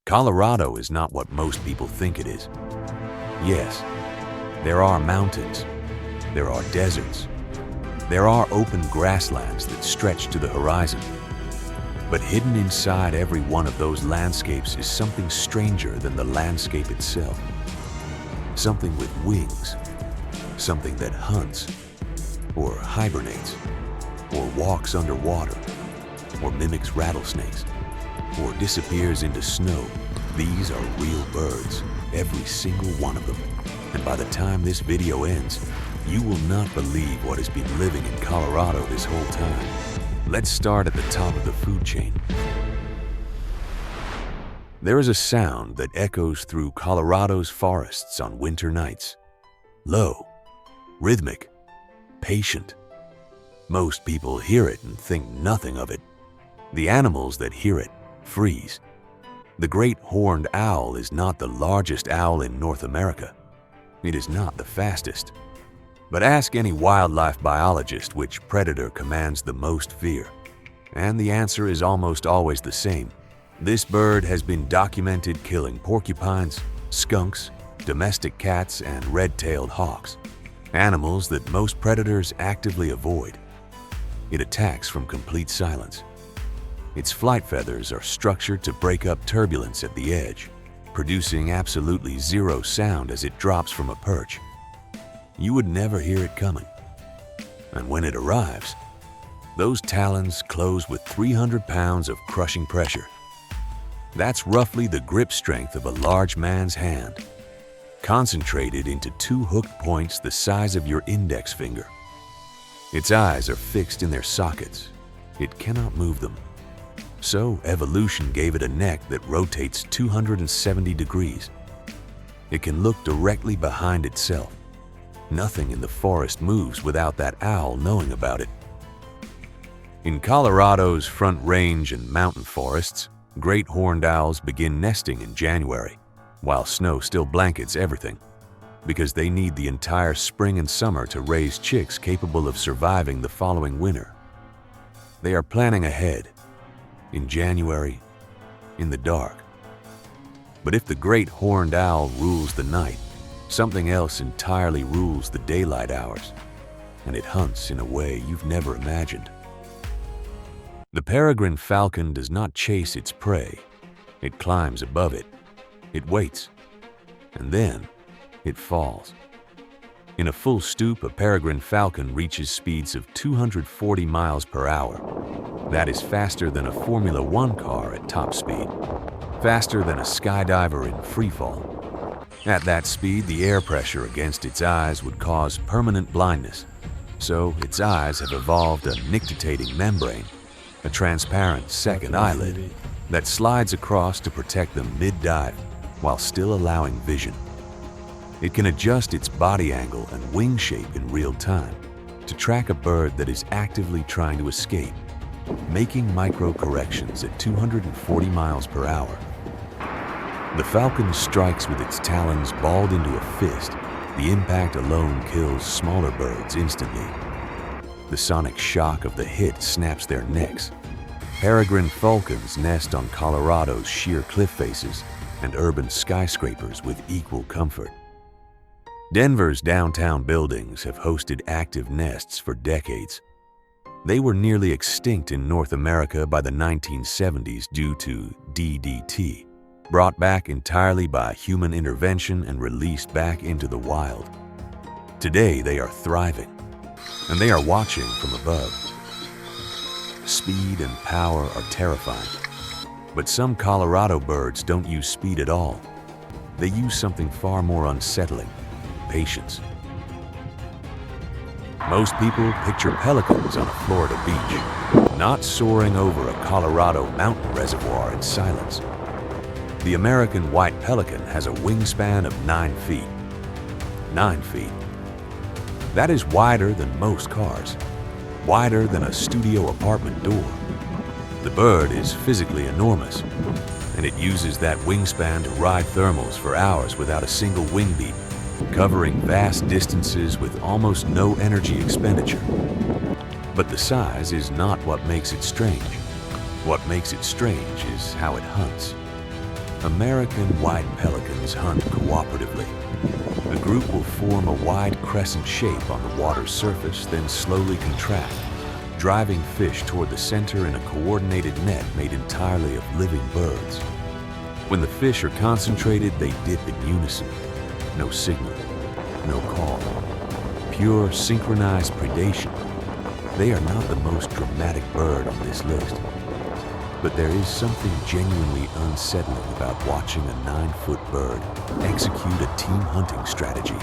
Colorado is not what most people think it is. Yes, there are mountains, there are deserts, there are open grasslands that stretch to the horizon. But hidden inside every one of those landscapes is something stranger than the landscape itself. Something with wings, something that hunts, or hibernates, or walks underwater, or mimics rattlesnakes, or disappears into snow. These are real birds, every single one of them. And by the time this video ends, you will not believe what has been living in Colorado this whole time. Let's start at the top of the food chain. There is a sound that echoes through Colorado's forests on winter nights. Low, rhythmic, patient. Most people hear it and think nothing of it. The animals that hear it freeze. The great horned owl is not the largest owl in North America. It is not the fastest. But ask any wildlife biologist which predator commands the most fear, and the answer is almost always the same. This bird has been documented killing porcupines, skunks, domestic cats, and red-tailed hawks, animals that most predators actively avoid. It attacks from complete silence. Its flight feathers are structured to break up turbulence at the edge, producing absolutely zero sound as it drops from a perch. You would never hear it coming. And when it arrives, those talons close with 300 pounds of crushing pressure. That's roughly the grip strength of a large man's hand, concentrated into two hooked points the size of your index finger. Its eyes are fixed in their sockets. It cannot move them. So evolution gave it a neck that rotates 270 degrees. It can look directly behind itself. Nothing in the forest moves without that owl knowing about it. In Colorado's Front Range and mountain forests, great horned owls begin nesting in January, while snow still blankets everything, because they need the entire spring and summer to raise chicks capable of surviving the following winter. They are planning ahead, in January, in the dark. But if the great horned owl rules the night, something else entirely rules the daylight hours, and it hunts in a way you've never imagined. The peregrine falcon does not chase its prey. It climbs above it. It waits, and then it falls. In a full stoop, a peregrine falcon reaches speeds of 240 miles per hour. That is faster than a Formula One car at top speed, faster than a skydiver in freefall. At that speed, the air pressure against its eyes would cause permanent blindness. So its eyes have evolved a nictitating membrane, a transparent second eyelid that slides across to protect them mid-dive while still allowing vision. It can adjust its body angle and wing shape in real time to track a bird that is actively trying to escape, making micro corrections at 240 miles per hour. The falcon strikes with its talons balled into a fist. The impact alone kills smaller birds instantly. The sonic shock of the hit snaps their necks. Peregrine falcons nest on Colorado's sheer cliff faces and urban skyscrapers with equal comfort. Denver's downtown buildings have hosted active nests for decades. They were nearly extinct in North America by the 1970s due to DDT, brought back entirely by human intervention and released back into the wild. Today they are thriving, and they are watching from above. Speed and power are terrifying, but some Colorado birds don't use speed at all. They use something far more unsettling: patience. Most people picture pelicans on a Florida beach, not soaring over a Colorado mountain reservoir in silence. The American white pelican has a wingspan of 9 feet. 9 feet. That is wider than most cars, wider than a studio apartment door. The bird is physically enormous, and it uses that wingspan to ride thermals for hours without a single wing beat, covering vast distances with almost no energy expenditure. But the size is not what makes it strange. What makes it strange is how it hunts. American white pelicans hunt cooperatively. A group will form a wide crescent shape on the water's surface, then slowly contract, driving fish toward the center in a coordinated net made entirely of living birds. When the fish are concentrated, they dip in unison. No signal, no call. Pure synchronized predation. They are not the most dramatic bird on this list. But there is something genuinely unsettling about watching a 9-foot bird execute a team hunting strategy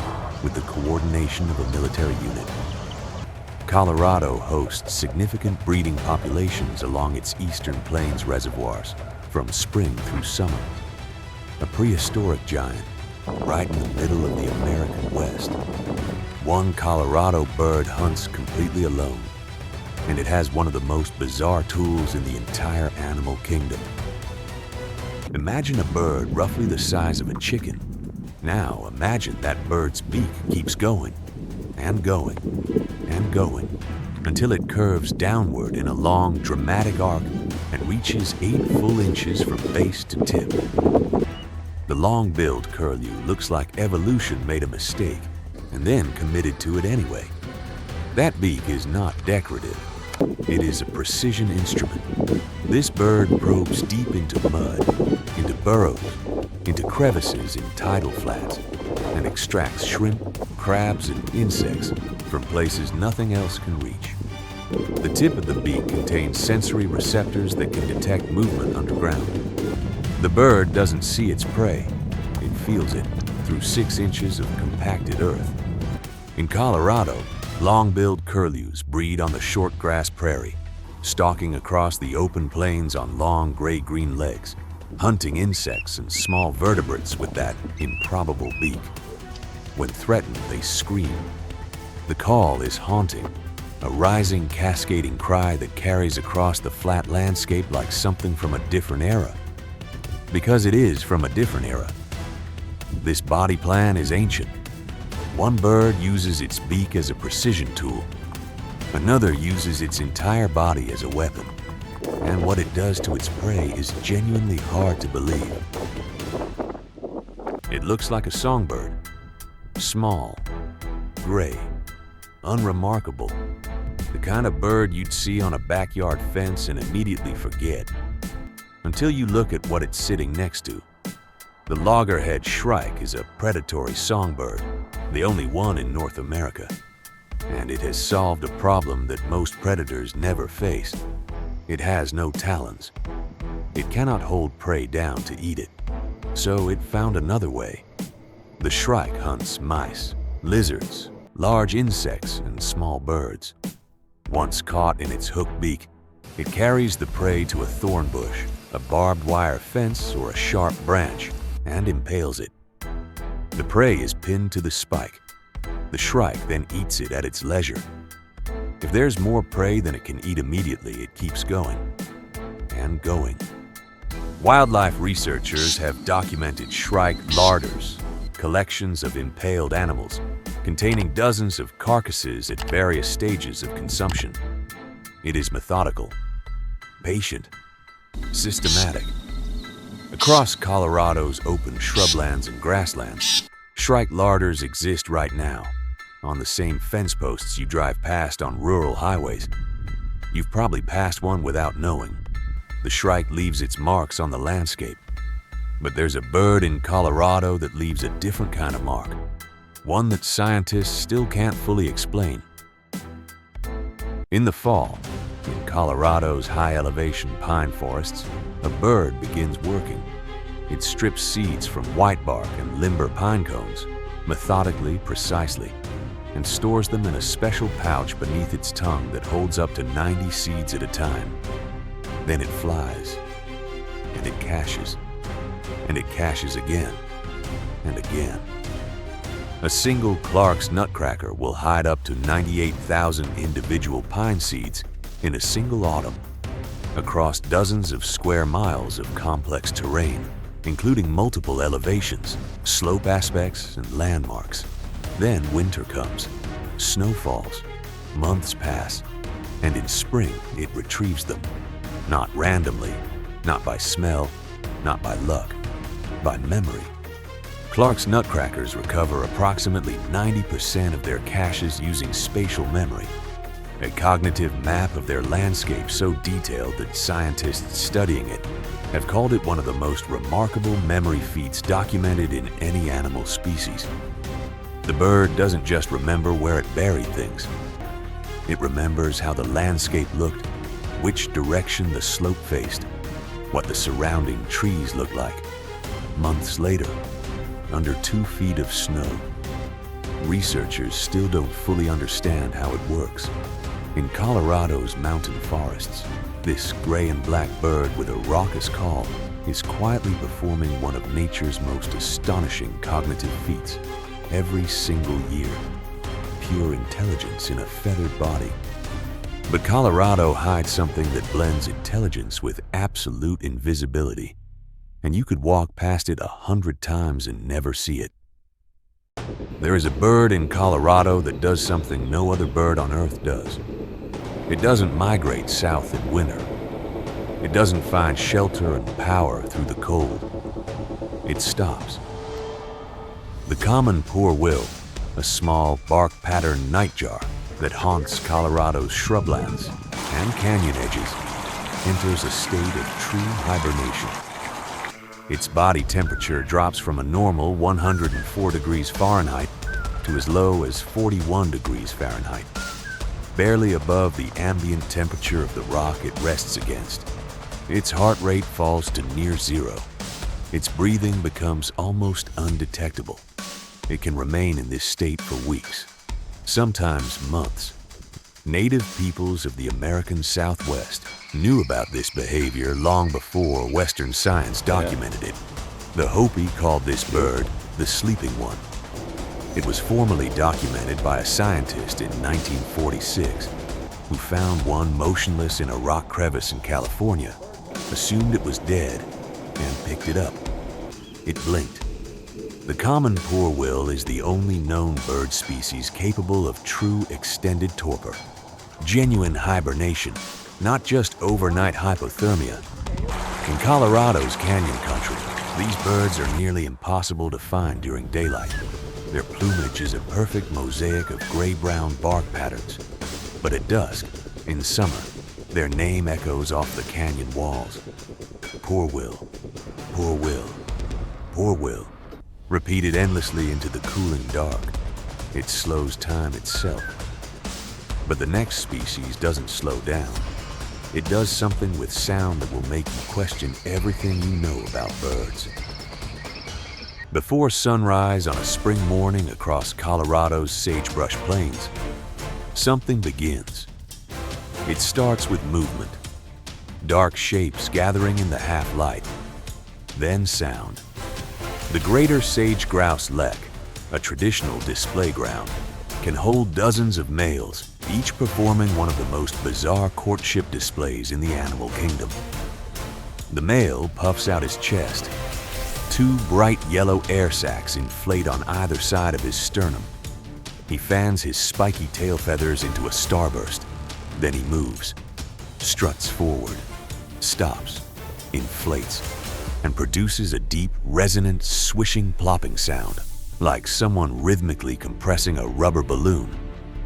with the coordination of a military unit. Colorado hosts significant breeding populations along its eastern plains reservoirs from spring through summer. A prehistoric giant right in the middle of the American West. One Colorado bird hunts completely alone, and it has one of the most bizarre tools in the entire animal kingdom. Imagine a bird roughly the size of a chicken. Now imagine that bird's beak keeps going and going and going until it curves downward in a long, dramatic arc and reaches 8 full inches from base to tip. The long-billed curlew looks like evolution made a mistake and then committed to it anyway. That beak is not decorative. It is a precision instrument. This bird probes deep into mud, into burrows, into crevices in tidal flats, and extracts shrimp, crabs, and insects from places nothing else can reach. The tip of the beak contains sensory receptors that can detect movement underground. The bird doesn't see its prey. It feels it through 6 inches of compacted earth. In Colorado, long-billed curlews breed on the short grass prairie, stalking across the open plains on long gray-green legs, hunting insects and small vertebrates with that improbable beak. When threatened, they scream. The call is haunting, a rising, cascading cry that carries across the flat landscape like something from a different era. Because it is from a different era. This body plan is ancient. One bird uses its beak as a precision tool. Another uses its entire body as a weapon. And what it does to its prey is genuinely hard to believe. It looks like a songbird. Small, gray, unremarkable. The kind of bird you'd see on a backyard fence and immediately forget. Until you look at what it's sitting next to. The loggerhead shrike is a predatory songbird, the only one in North America. And it has solved a problem that most predators never faced. It has no talons. It cannot hold prey down to eat it. So it found another way. The shrike hunts mice, lizards, large insects, and small birds. Once caught in its hooked beak, it carries the prey to a thorn bush, a barbed wire fence, or a sharp branch, and impales it. The prey is pinned to the spike. The shrike then eats it at its leisure. If there's more prey than it can eat immediately, it keeps going and going. Wildlife researchers have documented shrike larders, collections of impaled animals, containing dozens of carcasses at various stages of consumption. It is methodical, patient, systematic. Across Colorado's open shrublands and grasslands, shrike larders exist right now, on the same fence posts you drive past on rural highways. You've probably passed one without knowing. The shrike leaves its marks on the landscape. But there's a bird in Colorado that leaves a different kind of mark, one that scientists still can't fully explain. In the fall, in Colorado's high-elevation pine forests, a bird begins working. It strips seeds from white bark and limber pine cones, methodically, precisely, and stores them in a special pouch beneath its tongue that holds up to 90 seeds at a time. Then it flies, and it caches again, and again. A single Clark's nutcracker will hide up to 98,000 individual pine seeds in a single autumn, across dozens of square miles of complex terrain, including multiple elevations, slope aspects, and landmarks. Then winter comes, snow falls, months pass, and in spring it retrieves them. Not randomly, not by smell, not by luck, by memory. Clark's nutcrackers recover approximately 90% of their caches using spatial memory, a cognitive map of their landscape so detailed that scientists studying it have called it one of the most remarkable memory feats documented in any animal species. The bird doesn't just remember where it buried things. It remembers how the landscape looked, which direction the slope faced, what the surrounding trees looked like. Months later, under 2 feet of snow, researchers still don't fully understand how it works. In Colorado's mountain forests, this gray and black bird with a raucous call is quietly performing one of nature's most astonishing cognitive feats every single year. Pure intelligence in a feathered body. But Colorado hides something that blends intelligence with absolute invisibility, and you could walk past it 100 times and never see it. There is a bird in Colorado that does something no other bird on Earth does. It doesn't migrate south in winter. It doesn't find shelter and power through the cold. It stops. The common poor-will, a small bark-patterned nightjar that haunts Colorado's shrublands and canyon edges, enters a state of true hibernation. Its body temperature drops from a normal 104 degrees Fahrenheit to as low as 41 degrees Fahrenheit, barely above the ambient temperature of the rock it rests against. Its heart rate falls to near zero. Its breathing becomes almost undetectable. It can remain in this state for weeks, sometimes months. Native peoples of the American Southwest knew about this behavior long before Western science documented it. The Hopi called this bird the sleeping one. It was formally documented by a scientist in 1946 who found one motionless in a rock crevice in California, assumed it was dead, and picked it up. It blinked. The common poor-will is the only known bird species capable of true extended torpor, genuine hibernation, not just overnight hypothermia. In Colorado's canyon country, these birds are nearly impossible to find during daylight. Their plumage is a perfect mosaic of gray-brown bark patterns. But at dusk, in summer, their name echoes off the canyon walls. Poor-will, poor-will, poor-will, repeated endlessly into the cooling dark. It slows time itself. But the next species doesn't slow down. It does something with sound that will make you question everything you know about birds. Before sunrise on a spring morning across Colorado's sagebrush plains, something begins. It starts with movement, dark shapes gathering in the half-light, then sound. The greater sage-grouse lek, a traditional display ground, can hold dozens of males, each performing one of the most bizarre courtship displays in the animal kingdom. The male puffs out his chest. 2 bright yellow air sacs inflate on either side of his sternum. He fans his spiky tail feathers into a starburst. Then he moves, struts forward, stops, inflates, and produces a deep, resonant, swishing plopping sound, like someone rhythmically compressing a rubber balloon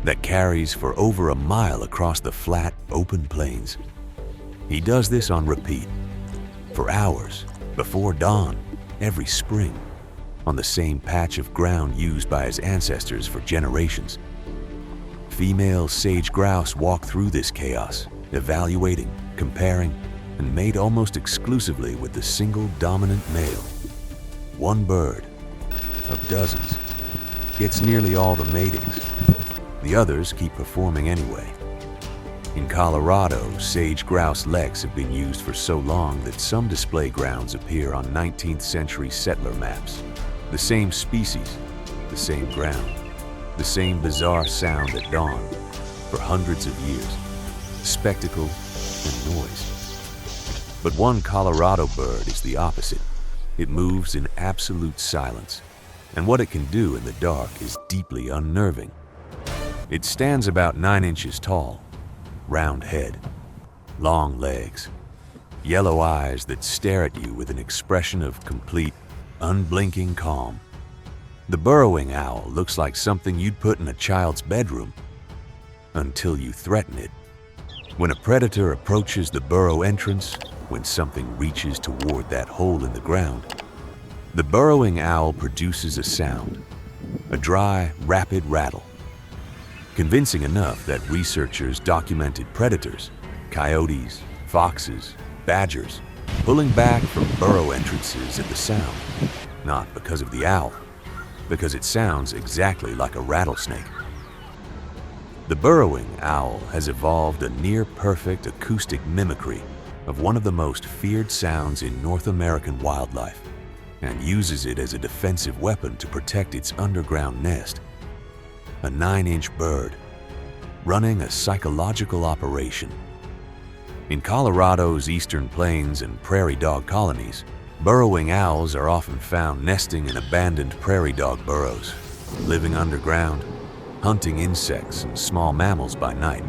that carries for over a mile across the flat, open plains. He does this on repeat, for hours, before dawn, every spring, on the same patch of ground used by his ancestors for generations. Female sage grouse walk through this chaos, evaluating, comparing, and mate almost exclusively with the single dominant male. One bird, of dozens, gets nearly all the matings. The others keep performing anyway. In Colorado, sage grouse leks have been used for so long that some display grounds appear on 19th century settler maps. The same species, the same ground, the same bizarre sound at dawn for hundreds of years, spectacle and noise. But one Colorado bird is the opposite. It moves in absolute silence, and what it can do in the dark is deeply unnerving. It stands about 9 inches tall, round head, long legs, yellow eyes that stare at you with an expression of complete, unblinking calm. The burrowing owl looks like something you'd put in a child's bedroom until you threaten it. When a predator approaches the burrow entrance, when something reaches toward that hole in the ground, the burrowing owl produces a sound, a dry, rapid rattle, convincing enough that researchers documented predators, coyotes, foxes, badgers, pulling back from burrow entrances at the sound, not because of the owl, because it sounds exactly like a rattlesnake. The burrowing owl has evolved a near-perfect acoustic mimicry of one of the most feared sounds in North American wildlife, and uses it as a defensive weapon to protect its underground nest. A 9-inch bird, running a psychological operation. In Colorado's eastern plains and prairie dog colonies, burrowing owls are often found nesting in abandoned prairie dog burrows, living underground, hunting insects and small mammals by night,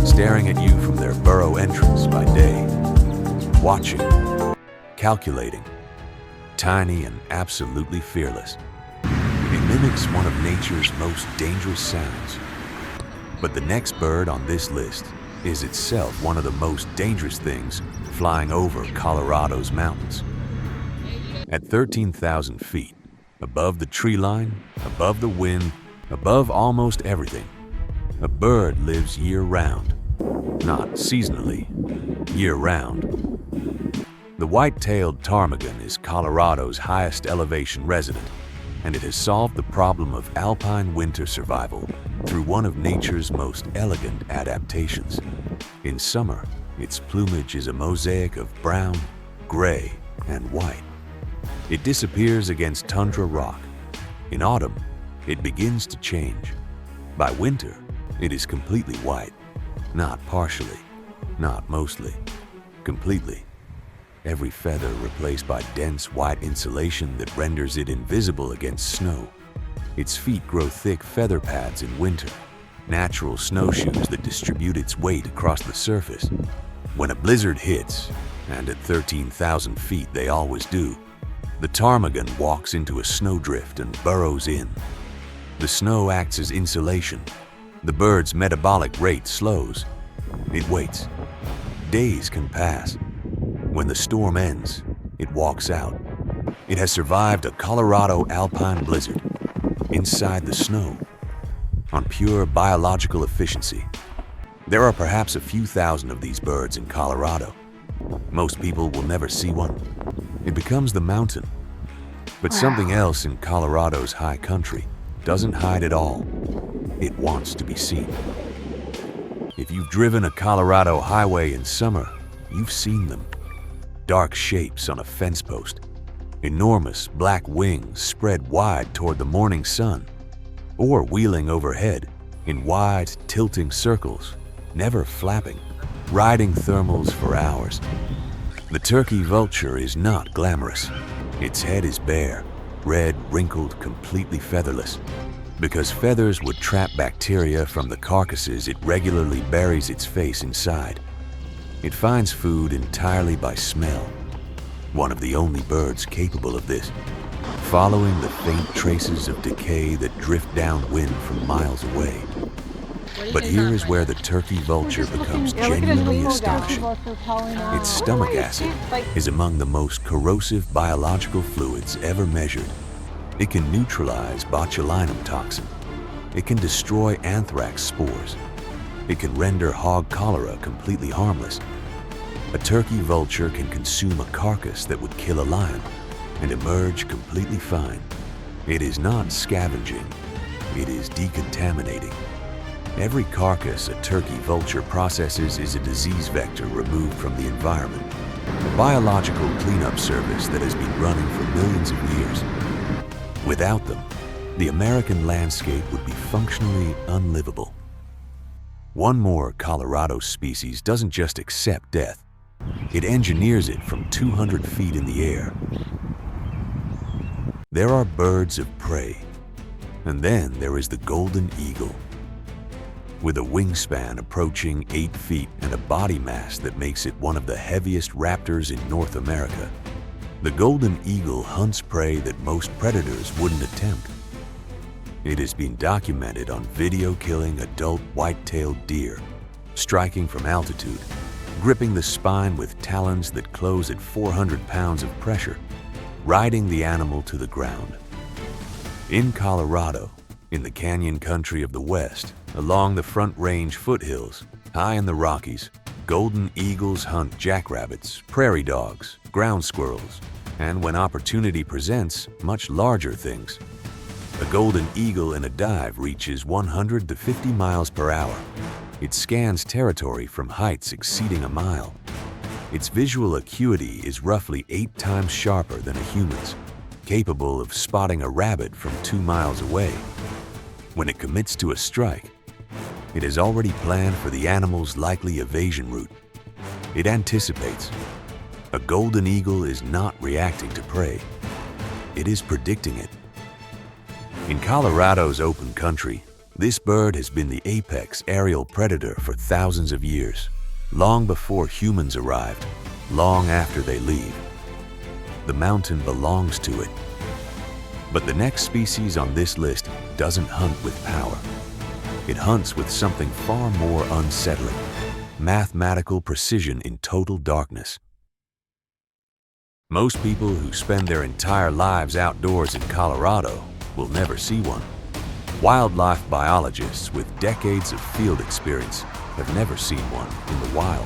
staring at you from their burrow entrance by day, watching, calculating, tiny and absolutely fearless. It mimics one of nature's most dangerous sounds. But the next bird on this list is itself one of the most dangerous things flying over Colorado's mountains. At 13,000 feet, above the tree line, above the wind, above almost everything, a bird lives year-round, not seasonally, year-round. The white-tailed ptarmigan is Colorado's highest elevation resident, and it has solved the problem of alpine winter survival through one of nature's most elegant adaptations. In summer, its plumage is a mosaic of brown, gray, and white. It disappears against tundra rock. In autumn, it begins to change. By winter, it is completely white, not partially, not mostly, completely. Every feather replaced by dense white insulation that renders it invisible against snow. Its feet grow thick feather pads in winter, natural snowshoes that distribute its weight across the surface. When a blizzard hits, and at 13,000 feet they always do, the ptarmigan walks into a snowdrift and burrows in. The snow acts as insulation. The bird's metabolic rate slows. It waits. Days can pass. When the storm ends, it walks out. It has survived a Colorado alpine blizzard, inside the snow, on pure biological efficiency. There are perhaps a few thousand of these birds in Colorado. Most people will never see one. It becomes the mountain. But something else in Colorado's high country doesn't hide at all. It wants to be seen. If you've driven a Colorado highway in summer, you've seen them. Dark shapes on a fence post, enormous black wings spread wide toward the morning sun, or wheeling overhead in wide, tilting circles, never flapping, riding thermals for hours. The turkey vulture is not glamorous. Its head is bare, red, wrinkled, completely featherless. Because feathers would trap bacteria from the carcasses, it regularly buries its face inside. It finds food entirely by smell, one of the only birds capable of this, following the faint traces of decay that drift downwind from miles away. But here is where the turkey vulture becomes genuinely astonishing. Its stomach acid is among the most corrosive biological fluids ever measured. It can neutralize botulinum toxin. It can destroy anthrax spores. It can render hog cholera completely harmless. A turkey vulture can consume a carcass that would kill a lion and emerge completely fine. It is not scavenging, it is decontaminating. Every carcass a turkey vulture processes is a disease vector removed from the environment, a biological cleanup service that has been running for millions of years. Without them, the American landscape would be functionally unlivable. One more Colorado species doesn't just accept death, it engineers it from 200 feet in the air. There are birds of prey, and then there is the golden eagle. With a wingspan approaching 8 feet and a body mass that makes it one of the heaviest raptors in North America, The golden eagle hunts prey that most predators wouldn't attempt. It has been documented on video killing adult white-tailed deer, striking from altitude, gripping the spine with talons that close at 400 pounds of pressure, riding the animal to the ground. In Colorado, in the canyon country of the West, along the Front Range foothills, high in the Rockies, golden eagles hunt jackrabbits, prairie dogs, ground squirrels, and when opportunity presents, much larger things. A golden eagle in a dive reaches 100 to 50 miles per hour. It scans territory from heights exceeding a mile. Its visual acuity is roughly 8 times sharper than a human's, capable of spotting a rabbit from 2 miles away. When it commits to a strike, it has already planned for the animal's likely evasion route. It anticipates. A golden eagle is not reacting to prey. It is predicting it. In Colorado's open country, this bird has been the apex aerial predator for thousands of years, long before humans arrived, long after they leave. The mountain belongs to it. But the next species on this list doesn't hunt with power. It hunts with something far more unsettling: mathematical precision in total darkness. Most people who spend their entire lives outdoors in Colorado will never see one. Wildlife biologists with decades of field experience have never seen one in the wild.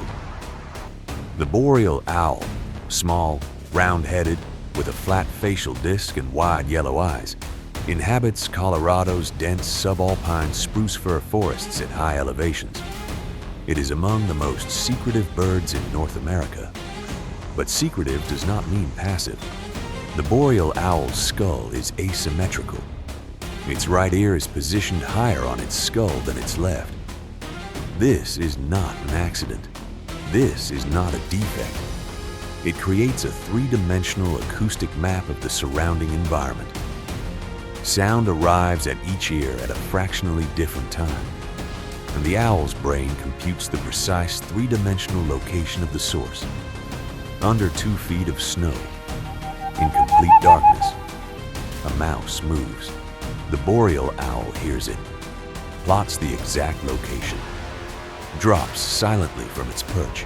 The boreal owl, small, round-headed, with a flat facial disc and wide yellow eyes, inhabits Colorado's dense subalpine spruce fir forests at high elevations. It is among the most secretive birds in North America. But secretive does not mean passive. The boreal owl's skull is asymmetrical. Its right ear is positioned higher on its skull than its left. This is not an accident. This is not a defect. It creates a three-dimensional acoustic map of the surrounding environment. Sound arrives at each ear at a fractionally different time, and the owl's brain computes the precise three-dimensional location of the source. Under 2 feet of snow, in complete darkness, a mouse moves. The boreal owl hears it, plots the exact location, drops silently from its perch,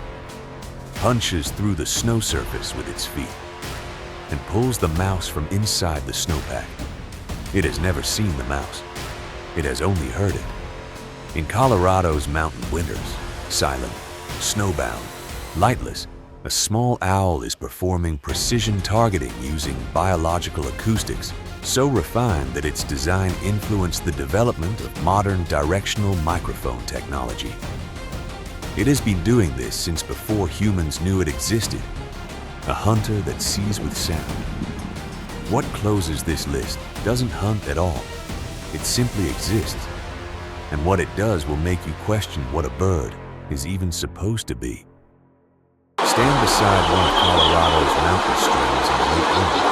punches through the snow surface with its feet, and pulls the mouse from inside the snowpack. It has never seen the mouse. It has only heard it. In Colorado's mountain winters, silent, snowbound, lightless, a small owl is performing precision targeting using biological acoustics, so refined that its design influenced the development of modern directional microphone technology. It has been doing this since before humans knew it existed, a hunter that sees with sound. What closes this list doesn't hunt at all. It simply exists. And what it does will make you question what a bird is even supposed to be. Stand beside one of Colorado's mountain streams in late winter.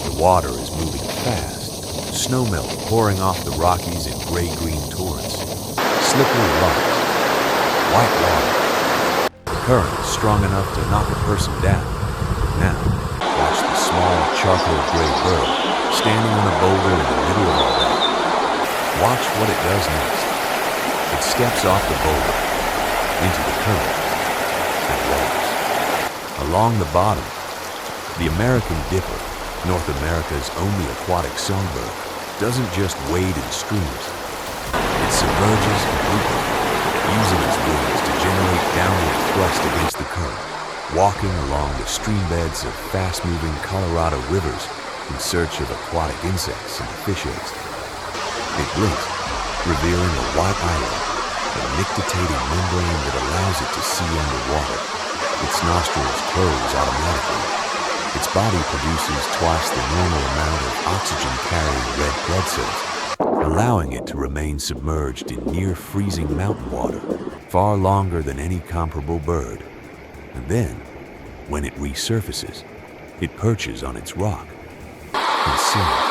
The water is moving fast, snowmelt pouring off the Rockies in gray-green torrents, slippery rocks, white water. The current is strong enough to knock a person down. Now, watch the small charcoal gray bird standing on a boulder in the middle of all that. Watch what it does next. It steps off the boulder, into the current, and walks. Along the bottom, the American dipper, North America's only aquatic songbird, doesn't just wade in streams. It submerges completely, using its wings to generate downward thrust against the current, walking along the streambeds of fast-moving Colorado rivers in search of aquatic insects and fish eggs. It blinks, revealing a white island, a nictitating membrane that allows it to see underwater. Its nostrils close automatically. Its body produces twice the normal amount of oxygen-carrying red blood cells, allowing it to remain submerged in near-freezing mountain water far longer than any comparable bird. And then, when it resurfaces, it perches on its rock and sings.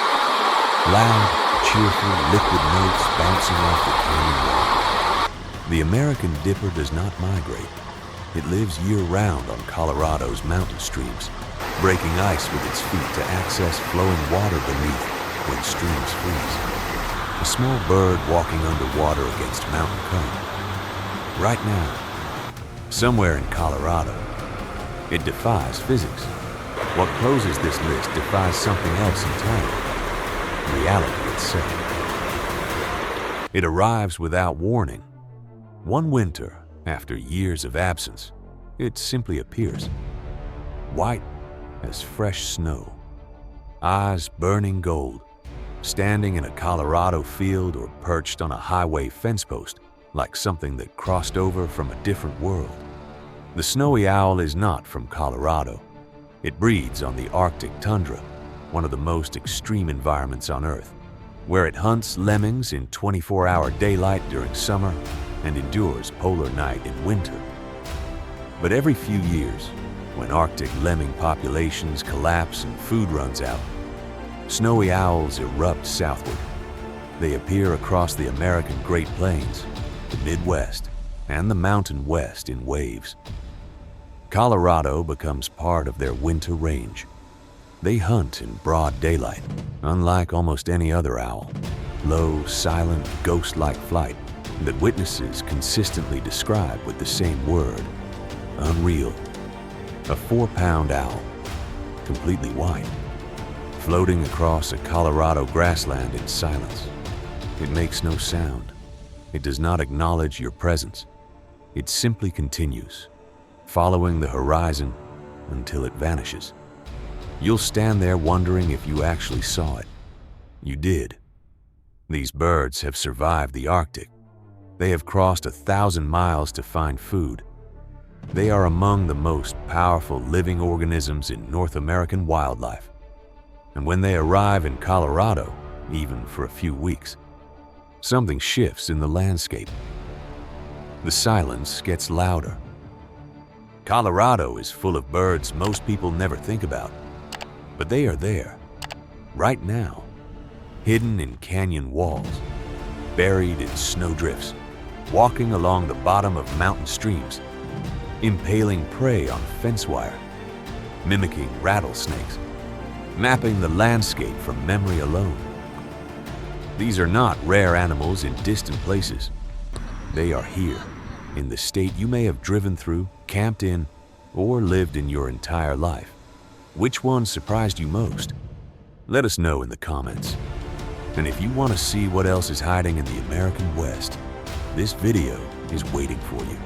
Loud, cheerful, liquid notes bouncing off the canyon wall. The American dipper does not migrate. It lives year-round on Colorado's mountain streams, breaking ice with its feet to access flowing water beneath when streams freeze. A small bird walking underwater against mountain current. Right now, somewhere in Colorado, it defies physics. What closes this list defies something else entirely: reality itself. It arrives without warning. One winter, after years of absence, it simply appears. White as fresh snow, eyes burning gold, standing in a Colorado field or perched on a highway fence post like something that crossed over from a different world. The snowy owl is not from Colorado. It breeds on the Arctic tundra, one of the most extreme environments on Earth, where it hunts lemmings in 24-hour daylight during summer and endures polar night in winter. But every few years, when Arctic lemming populations collapse and food runs out, snowy owls erupt southward. They appear across the American Great Plains, the Midwest, and the Mountain West in waves. Colorado becomes part of their winter range. They hunt in broad daylight, unlike almost any other owl. Low, silent, ghost-like flight that witnesses consistently describe with the same word: unreal. A 4-pound owl, completely white, floating across a Colorado grassland in silence. It makes no sound. It does not acknowledge your presence. It simply continues, following the horizon until it vanishes. You'll stand there wondering if you actually saw it. You did. These birds have survived the Arctic. They have crossed 1,000 miles to find food. They are among the most powerful living organisms in North American wildlife. And when they arrive in Colorado, even for a few weeks, something shifts in the landscape. The silence gets louder. Colorado is full of birds most people never think about, but they are there, right now, hidden in canyon walls, buried in snowdrifts, walking along the bottom of mountain streams, impaling prey on fence wire, mimicking rattlesnakes, mapping the landscape from memory alone. These are not rare animals in distant places. They are here, in the state you may have driven through, camped in, or lived in your entire life. Which one surprised you most? Let us know in the comments. And if you want to see what else is hiding in the American West, this video is waiting for you.